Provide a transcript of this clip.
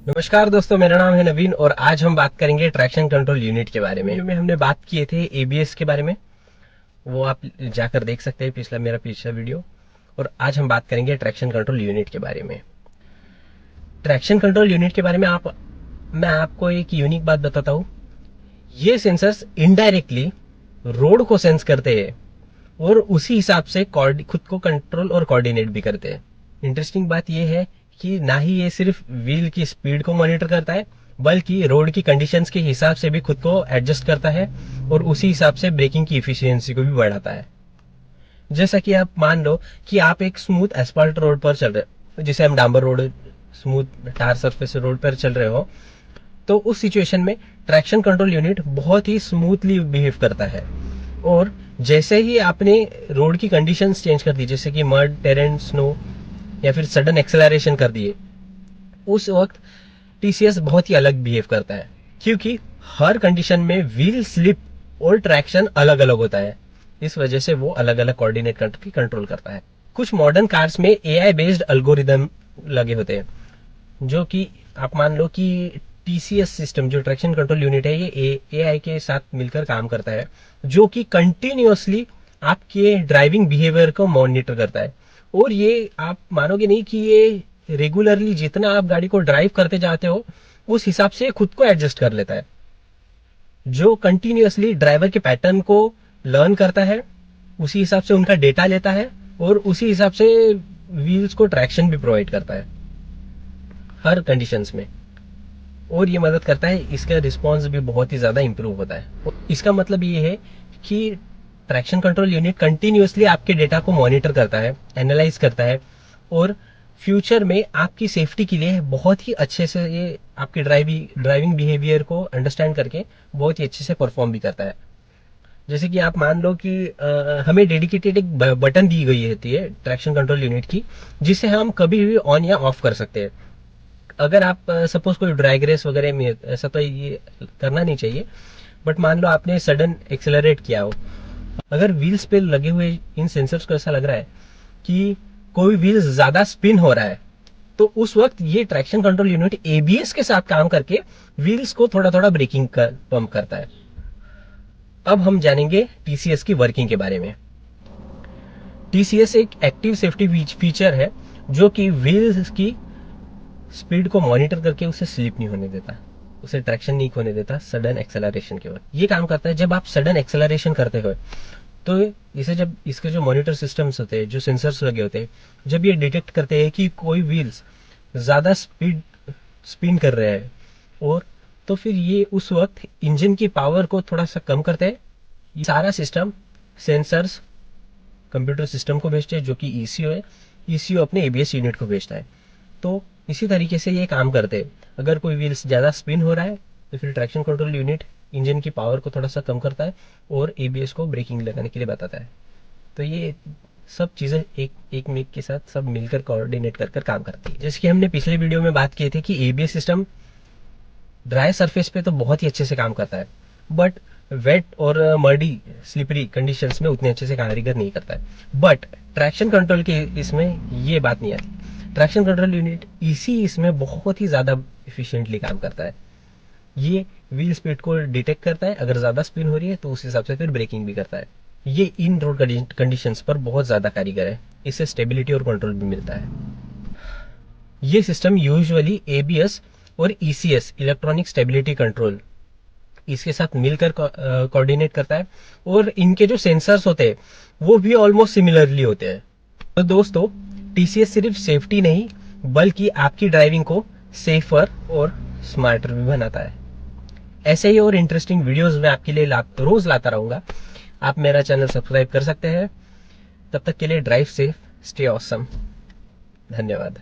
नमस्कार दोस्तों, मेरा नाम है नवीन और आज हम बात करेंगे ट्रैक्शन कंट्रोल यूनिट के बारे में। हमने बात किए थे एबीएस के बारे में, वो आप जाकर देख सकते हैं मेरा पिछला वीडियो। और आज हम बात करेंगे ट्रैक्शन कंट्रोल यूनिट के बारे में। ट्रैक्शन कंट्रोल यूनिट के बारे में मैं आपको एक यूनिक बात बताता हूँ। ये सेंसर्स इनडायरेक्टली रोड को सेंस करते हैं और उसी हिसाब से खुद को कंट्रोल और कोऑर्डिनेट भी करते हैं। इंटरेस्टिंग बात यह है कि ना ही ये सिर्फ व्हील की स्पीड को मॉनिटर करता है, बल्कि रोड की कंडीशंस के हिसाब से भी खुद को एडजस्ट करता है और उसी हिसाब से ब्रेकिंग की इफिशियंसी को भी बढ़ाता है। जैसा कि आप मान लो कि आप एक स्मूथ एस्फाल्ट रोड पर चल रहे हो, जिसे हम डांबर road, smooth tyre surface road पर चल रहे हो, तो उस सिचुएशन में ट्रैक्शन कंट्रोल यूनिट बहुत ही स्मूथली बिहेव करता है। और जैसे ही आपने रोड की कंडीशंस चेंज कर दी, जैसे कि मड, टेरेन, स्नो या फिर सडन एक्सेलरेशन कर दिए, उस वक्त टीसीएस बहुत ही अलग बिहेव करता है, क्योंकि हर कंडीशन में व्हील स्लिप और ट्रैक्शन अलग अलग होता है। इस वजह से वो अलग अलग कोऑर्डिनेट करके कंट्रोल करता है। कुछ मॉडर्न कार्स में एआई बेस्ड अल्गोरिदम लगे होते हैं, जो कि आप मान लो कि टीसीएस सिस्टम, जो ट्रैक्शन कंट्रोल यूनिट है, ये एआई के साथ मिलकर काम करता है, जो कि कंटिन्यूअसली आपके ड्राइविंग बिहेवियर को मॉनिटर करता है। और ये आप मानोगे नहीं कि ये रेगुलरली जितना आप गाड़ी को ड्राइव करते जाते हो, उस हिसाब से खुद को एडजस्ट कर लेता है, जो कंटिन्यूअसली ड्राइवर के पैटर्न को लर्न करता है, उसी हिसाब से उनका डेटा लेता है और उसी हिसाब से व्हील्स को ट्रैक्शन भी प्रोवाइड करता है हर कंडीशंस में। और ये मदद करता है, इसका रिस्पॉन्स भी बहुत ही ज़्यादा इंप्रूव होता है। इसका मतलब ये है कि ट्रैक्शन कंट्रोल यूनिट कंटिन्यूअसली आपके डेटा को मॉनिटर करता है, एनालाइज करता है और फ्यूचर में आपकी सेफ्टी के लिए बहुत ही अच्छे से ये आपके ड्राइविंग बिहेवियर को अंडरस्टैंड करके बहुत ही अच्छे से परफॉर्म भी करता है। जैसे कि आप मान लो कि हमें डेडिकेटेड एक बटन दी गई होती है ट्रैक्शन कंट्रोल यूनिट की, जिसे हम कभी भी ऑन या ऑफ कर सकते हैं। अगर आप सपोज कोई ड्रैग रेस वगैरह में, ऐसा तो ये करना नहीं चाहिए, बट मान लो आपने सडन एक्सेलरेट किया हो, अगर व्हील्स पे लगे हुए इन सेंसर्स को ऐसा लग रहा है कि कोई व्हील्स ज्यादा स्पिन हो रहा है, तो उस वक्त ये ट्रैक्शन कंट्रोल यूनिट एबीएस के साथ काम करके व्हील्स को थोड़ा थोड़ा ब्रेकिंग पंप करता है। अब हम जानेंगे टीसीएस की वर्किंग के बारे में। टीसीएस एक एक्टिव सेफ्टी फीचर है, जो कि व्हील्स की स्पीड को मॉनिटर करके उसे स्लिप नहीं होने देता, उसे ट्रैक्शन नहीं होने देता सडन एक्सेलरेशन के वक्त। ये काम करता है जब आप सडन एक्सेलरेशन करते हो, तो इसे जब इसके जो मॉनिटर सिस्टम्स होते हैं, जो सेंसर्स लगे होते हैं, जब ये डिटेक्ट करते हैं कि कोई व्हील्स ज्यादा स्पीड स्पिन कर रहे हैं, और तो फिर ये उस वक्त इंजन की पावर को थोड़ा सा कम करते हैं। ये सारा सिस्टम सेंसर्स कंप्यूटर सिस्टम को भेजते हैं, जो कि ईसीयू है। ईसीयू अपने एबीएस यूनिट को भेजता है। तो इसी तरीके से ये काम करते हैं। अगर कोई व्हील्स ज़्यादा स्पिन हो रहा है, तो फिर ट्रैक्शन कंट्रोल यूनिट इंजन की पावर को थोड़ा सा कम करता है और एबीएस को ब्रेकिंग लगाने के लिए बताता है। तो ये सब चीज़ें एक मेक के साथ सब मिलकर कोऑर्डिनेट कर काम करती है। जैसे कि हमने पिछले वीडियो में बात किए थे कि एबीएस सिस्टम ड्राई सरफेस पे तो बहुत ही अच्छे से काम करता है, बट वेट और मर्डी स्लिपरी कंडीशंस में उतने अच्छे से कारीगर नहीं करता है। बट ट्रैक्शन कंट्रोल के इसमें ये बात नहीं आती। ट्रैक्शन कंट्रोल यूनिट इसमें बहुत ही ज़्यादा इफिशियंटली काम करता है। ये व्हील स्पीड को डिटेक्ट करता है, अगर ज़्यादा स्पिन हो रही है तो उस हिसाब से फिर ब्रेकिंग भी करता है। ये इन रोड कंडीशंस पर बहुत ज़्यादा कारीगर है, इससे स्टेबिलिटी और कंट्रोल भी मिलता है। ये सिस्टम यूजुअली एबीएस और ईसीएस, इलेक्ट्रॉनिक स्टेबिलिटी कंट्रोल, इसके साथ मिलकर कोऑर्डिनेट करता है। और इनके जो सेंसर्स होते हैं वो भी ऑलमोस्ट सिमिलरली होते हैं। तो दोस्तों, टीसीएस सिर्फ सेफ्टी नहीं, बल्कि आपकी ड्राइविंग को सेफर और स्मार्टर भी बनाता है। ऐसे ही और इंटरेस्टिंग वीडियोस मैं आपके लिए रोज लाता रहूंगा। आप मेरा चैनल सब्सक्राइब कर सकते हैं। तब तक के लिए ड्राइव सेफ, स्टे ऑसम। धन्यवाद।